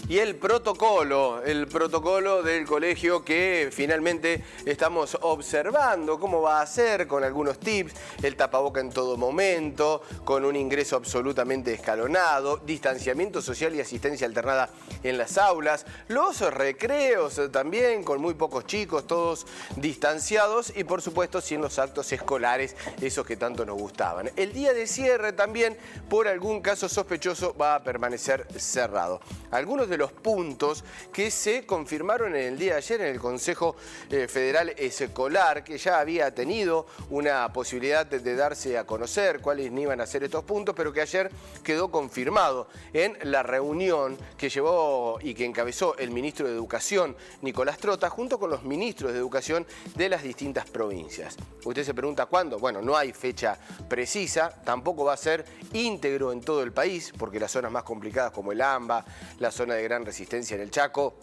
Y el protocolo del colegio que finalmente estamos observando cómo va a ser, con algunos tips, el tapaboca en todo momento, con un ingreso absolutamente escalonado, distanciamiento social y asistencia alternada en las aulas, los recreos también con muy pocos chicos, todos distanciados y por supuesto sin los actos escolares, esos que tanto nos gustaban. El día de cierre también, por algún caso sospechoso, va a permanecer cerrado. Algunos de los puntos que se confirmaron en el día de ayer en el Consejo Federal Escolar, que ya había tenido una posibilidad de darse a conocer cuáles iban a ser estos puntos, pero que ayer quedó confirmado en la reunión que llevó y que encabezó el ministro de Educación, Nicolás Trota, junto con los ministros de Educación de las distintas provincias. Usted se pregunta cuándo. Bueno, no hay fecha precisa, tampoco va a ser íntegro en todo el país, porque las zonas más complicadas como el AMBA, la zona de gran resistencia en el Chaco,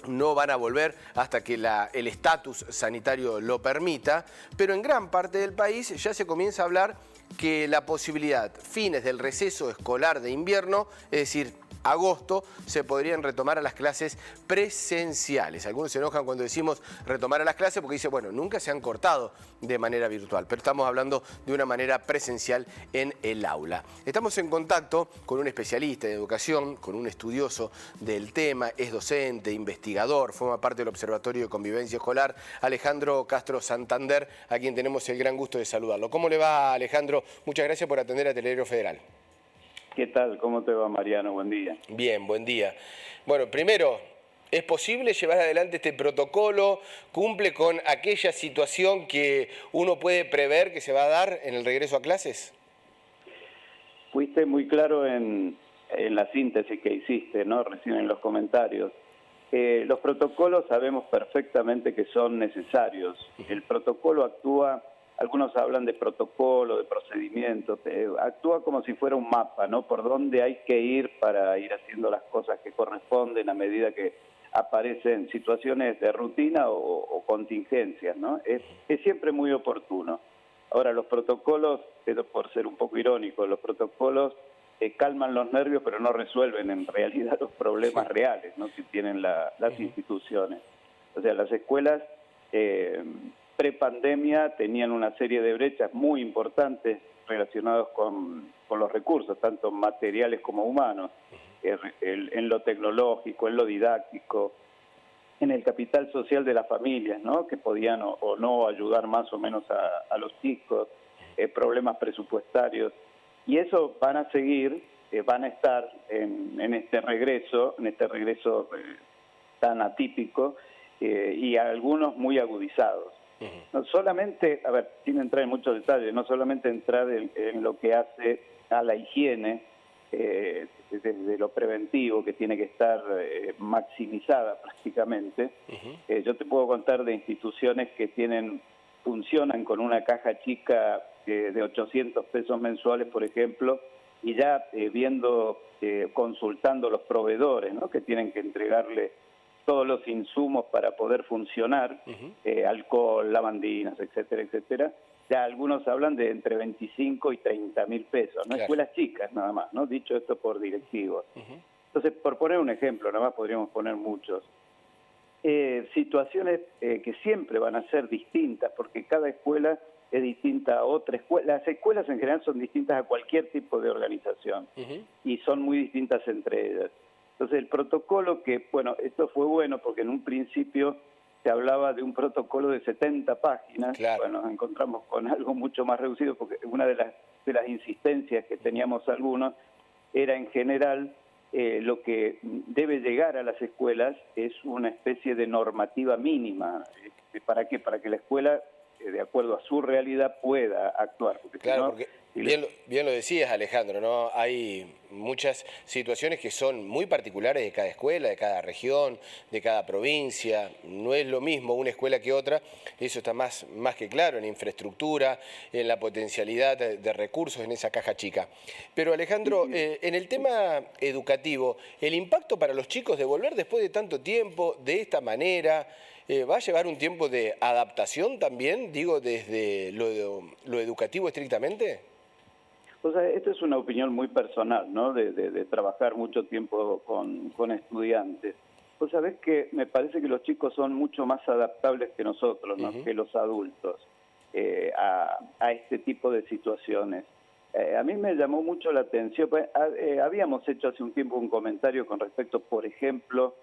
no van a volver hasta que el estatus sanitario lo permita, pero en gran parte del país ya se comienza a hablar que la posibilidad, fines del receso escolar de invierno, es decir, agosto, se podrían retomar a las clases presenciales. Algunos se enojan cuando decimos retomar a las clases porque dicen, bueno, nunca se han cortado de manera virtual, pero estamos hablando de una manera presencial en el aula. Estamos en contacto con un especialista de educación, con un estudioso del tema, es docente, investigador, forma parte del Observatorio de Convivencia Escolar, Alejandro Castro Santander, a quien tenemos el gran gusto de saludarlo. ¿Cómo le va, Alejandro? Muchas gracias por atender a Televideo Federal. ¿Qué tal? ¿Cómo te va, Mariano? Buen día. Bien, buen día. Bueno, primero, ¿es posible llevar adelante este protocolo? ¿Cumple con aquella situación que uno puede prever que se va a dar en el regreso a clases? Fuiste muy claro en la síntesis que hiciste, ¿no? Recién en los comentarios. Los protocolos sabemos perfectamente que son necesarios. El protocolo actúa... Algunos hablan de protocolo, de procedimiento, actúa como si fuera un mapa, ¿no? Por dónde hay que ir para ir haciendo las cosas que corresponden a medida que aparecen situaciones de rutina o contingencias, ¿no? Es siempre muy oportuno. Ahora, los protocolos, por ser un poco irónico, los protocolos calman los nervios, pero no resuelven en realidad los problemas reales, ¿no? Que tienen las instituciones. O sea, las escuelas... prepandemia tenían una serie de brechas muy importantes relacionadas con los recursos, tanto materiales como humanos, en lo tecnológico, en lo didáctico, en el capital social de las familias, ¿no? Que podían o no ayudar más o menos a los chicos, problemas presupuestarios. Y eso van a seguir, van a estar en este regreso tan atípico y algunos muy agudizados. No solamente, a ver, sin entrar en muchos detalles, no solamente entrar en lo que hace a la higiene, desde lo preventivo, que tiene que estar maximizada prácticamente. Yo te puedo contar de instituciones que funcionan con una caja chica de 800 pesos mensuales, por ejemplo, y ya consultando los proveedores, ¿no? Que tienen que entregarle todos los insumos para poder funcionar, alcohol, lavandinas, etcétera, etcétera. Ya algunos hablan de entre 25 y 30 mil pesos, ¿no? Claro. Escuelas chicas nada más, ¿no? Dicho esto por directivos. Entonces, por poner un ejemplo, nada más podríamos poner muchos. Situaciones que siempre van a ser distintas, porque cada escuela es distinta a otra escuela. Las escuelas en general son distintas a cualquier tipo de organización y son muy distintas entre ellas. Entonces el protocolo que, bueno, esto fue bueno porque en un principio se hablaba de un protocolo de 70 páginas, claro. Bueno, nos encontramos con algo mucho más reducido porque una de las insistencias que teníamos algunos era en general lo que debe llegar a las escuelas es una especie de normativa mínima. ¿Para qué? Para que la escuela, de acuerdo a su realidad, pueda actuar. Porque claro, si no, porque bien lo decías, Alejandro, ¿no? Hay muchas situaciones que son muy particulares de cada escuela, de cada región, de cada provincia. No es lo mismo una escuela que otra, eso está más que claro en infraestructura, en la potencialidad de recursos en esa caja chica. Pero Alejandro, en el tema educativo, el impacto para los chicos de volver después de tanto tiempo, de esta manera, ¿va a llevar un tiempo de adaptación también, digo, desde lo educativo estrictamente? O sea, esto es una opinión muy personal, ¿no? De trabajar mucho tiempo con estudiantes. Vos sabés que me parece que los chicos son mucho más adaptables que nosotros, ¿no? Que los adultos, a este tipo de situaciones. A mí me llamó mucho la atención, pues, habíamos hecho hace un tiempo un comentario con respecto, por ejemplo,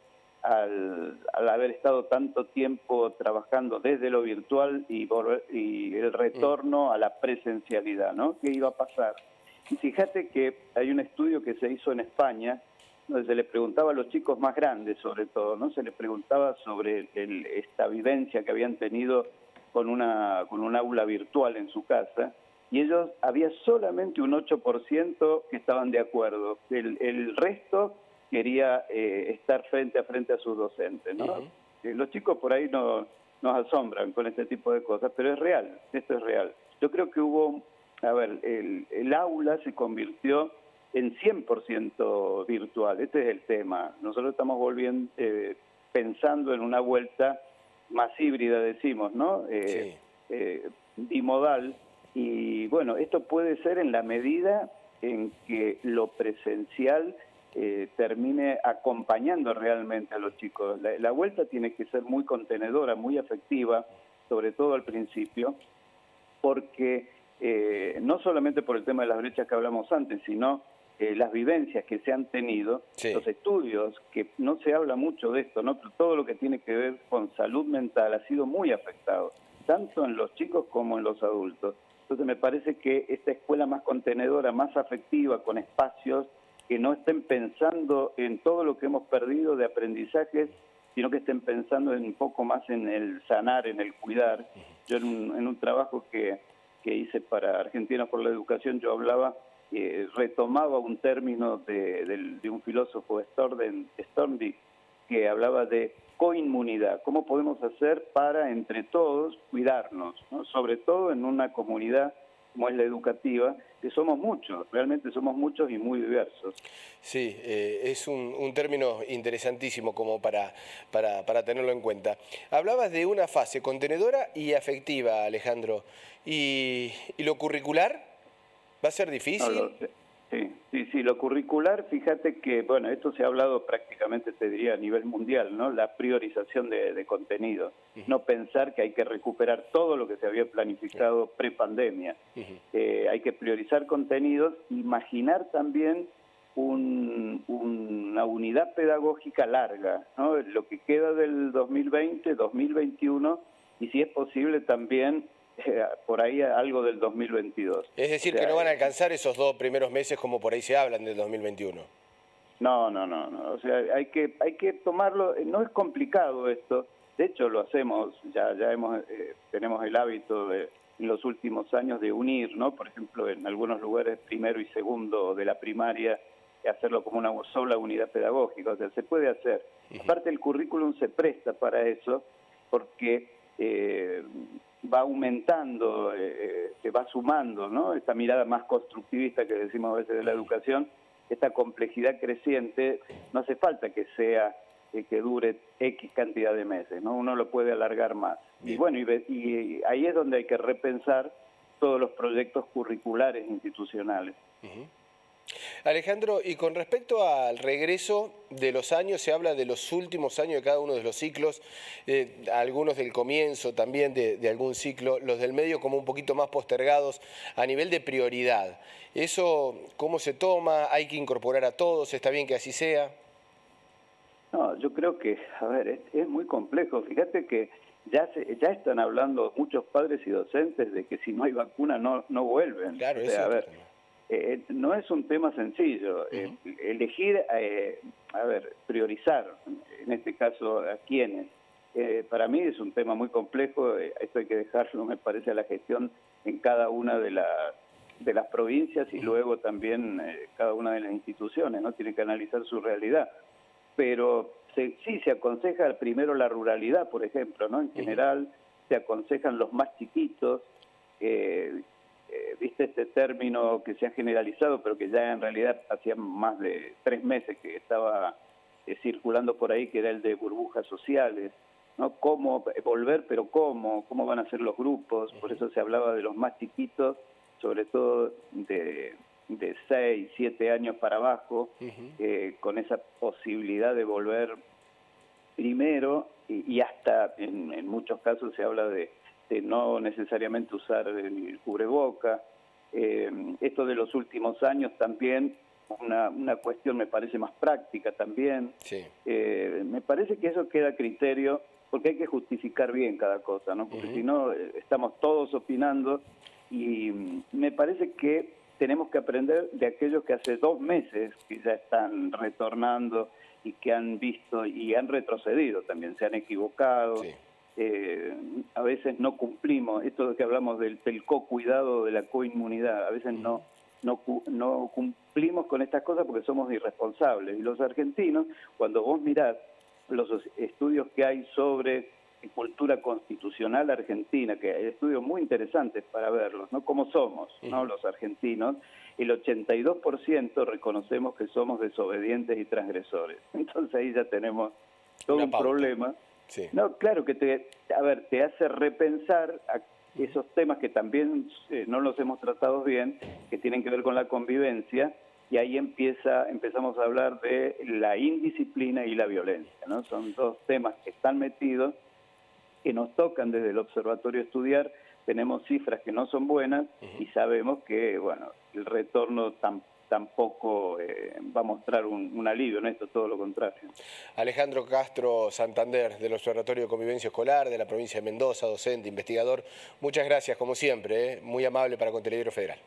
al haber estado tanto tiempo trabajando desde lo virtual y el retorno a la presencialidad, ¿no? ¿Qué iba a pasar? Y fíjate que hay un estudio que se hizo en España, donde se le preguntaba a los chicos más grandes, sobre todo, ¿no? Se les preguntaba sobre esta vivencia que habían tenido con un aula virtual en su casa, y ellos, había solamente un 8% que estaban de acuerdo. El resto quería estar frente a sus docentes, ¿no? Los chicos por ahí nos asombran con este tipo de cosas, pero es real, esto es real. Yo creo que el aula se convirtió en 100% virtual, este es el tema. Nosotros estamos pensando en una vuelta más híbrida, decimos, ¿no? Sí. Bimodal, y bueno, esto puede ser en la medida en que lo presencial termine acompañando realmente a los chicos. La vuelta tiene que ser muy contenedora, muy afectiva, sobre todo al principio, porque no solamente por el tema de las brechas que hablamos antes, sino las vivencias que se han tenido, Sí. los estudios, que no se habla mucho de esto, ¿no? Pero todo lo que tiene que ver con salud mental ha sido muy afectado, tanto en los chicos como en los adultos. Entonces me parece que esta escuela más contenedora, más afectiva, con espacios que no estén pensando en todo lo que hemos perdido de aprendizajes, sino que estén pensando un poco más en el sanar, en el cuidar. Yo en un trabajo que hice para Argentinos por la Educación, yo hablaba, retomaba un término de un filósofo, Stormdick, que hablaba de coinmunidad. ¿Cómo podemos hacer para, entre todos, cuidarnos, ¿no? Sobre todo en una comunidad como es la educativa, que somos muchos, realmente somos muchos y muy diversos. Sí, es un término interesantísimo como para tenerlo en cuenta. Hablabas de una fase contenedora y afectiva, Alejandro. ¿Y lo curricular? ¿Va a ser difícil? Sí, lo curricular, fíjate que, bueno, esto se ha hablado prácticamente, te diría, a nivel mundial, ¿no? La priorización de contenido. No pensar que hay que recuperar todo lo que se había planificado pre-pandemia. Hay que priorizar contenidos, imaginar también una unidad pedagógica larga, ¿no? Lo que queda del 2020, 2021, y si es posible también por ahí algo del 2022. Es decir, que no van a alcanzar esos 2 primeros meses como por ahí se hablan del 2021. No. O sea, hay que tomarlo. No es complicado esto. De hecho, lo hacemos. Ya tenemos el hábito en los últimos años de unir, ¿no? Por ejemplo, en algunos lugares primero y segundo de la primaria, hacerlo como una sola unidad pedagógica. O sea, se puede hacer. Aparte, el currículum se presta para eso, porque va aumentando, se va sumando, ¿no? Esta mirada más constructivista que decimos a veces de la educación, esta complejidad creciente, no hace falta que sea que dure X cantidad de meses, ¿no? Uno lo puede alargar más. Bien. Y bueno, y ahí es donde hay que repensar todos los proyectos curriculares institucionales. Alejandro, y con respecto al regreso de los años, se habla de los últimos años de cada uno de los ciclos, algunos del comienzo también de algún ciclo, los del medio como un poquito más postergados a nivel de prioridad. ¿Eso cómo se toma? ¿Hay que incorporar a todos? ¿Está bien que así sea? No, yo creo que, a ver, es muy complejo. Fíjate que ya están hablando muchos padres y docentes de que si no hay vacuna no vuelven. Claro, o sea, eso a ver, no es un tema sencillo. Elegir, priorizar, en este caso, a quiénes. Para mí es un tema muy complejo. Esto hay que dejarlo, me parece, a la gestión en cada una de las provincias y luego también cada una de las instituciones, ¿no? Tiene que analizar su realidad. Pero sí se aconseja primero la ruralidad, por ejemplo, ¿no? En general se aconsejan los más chiquitos. Viste este término que se ha generalizado, pero que ya en realidad hacía más de 3 meses que estaba circulando por ahí, que era el de burbujas sociales, ¿no? ¿Cómo volver, pero cómo van a ser los grupos? Por eso se hablaba de los más chiquitos, sobre todo de de 6, 7 años para abajo, con esa posibilidad de volver primero, y hasta en muchos casos se habla de no necesariamente usar el cubreboca. Esto de los últimos años también, una cuestión me parece más práctica también. Sí. Me parece que eso queda a criterio, porque hay que justificar bien cada cosa, ¿no? Porque si no, estamos todos opinando, y me parece que tenemos que aprender de aquellos que hace 2 meses que ya están retornando y que han visto y han retrocedido también, se han equivocado. Sí. A veces no cumplimos, esto de que hablamos del co-cuidado, de la coinmunidad, a veces no cumplimos con estas cosas porque somos irresponsables. Y los argentinos, cuando vos mirás los estudios que hay sobre cultura constitucional argentina, que hay estudios muy interesantes para verlos, ¿no? Cómo somos, ¿no? Los argentinos, el 82% reconocemos que somos desobedientes y transgresores. Entonces ahí ya tenemos todo un problema. Sí. No, claro que te hace repensar esos temas que también no los hemos tratado bien, que tienen que ver con la convivencia, y ahí empezamos a hablar de la indisciplina y la violencia, ¿no? Son 2 temas que están metidos, que nos tocan desde el observatorio estudiar. Tenemos cifras que no son buenas y sabemos que, bueno, el retorno tampoco va a mostrar un alivio en esto, todo lo contrario. Alejandro Castro Santander, del Observatorio de Convivencia Escolar de la provincia de Mendoza, docente, investigador. Muchas gracias, como siempre, muy amable para con Televideo Federal.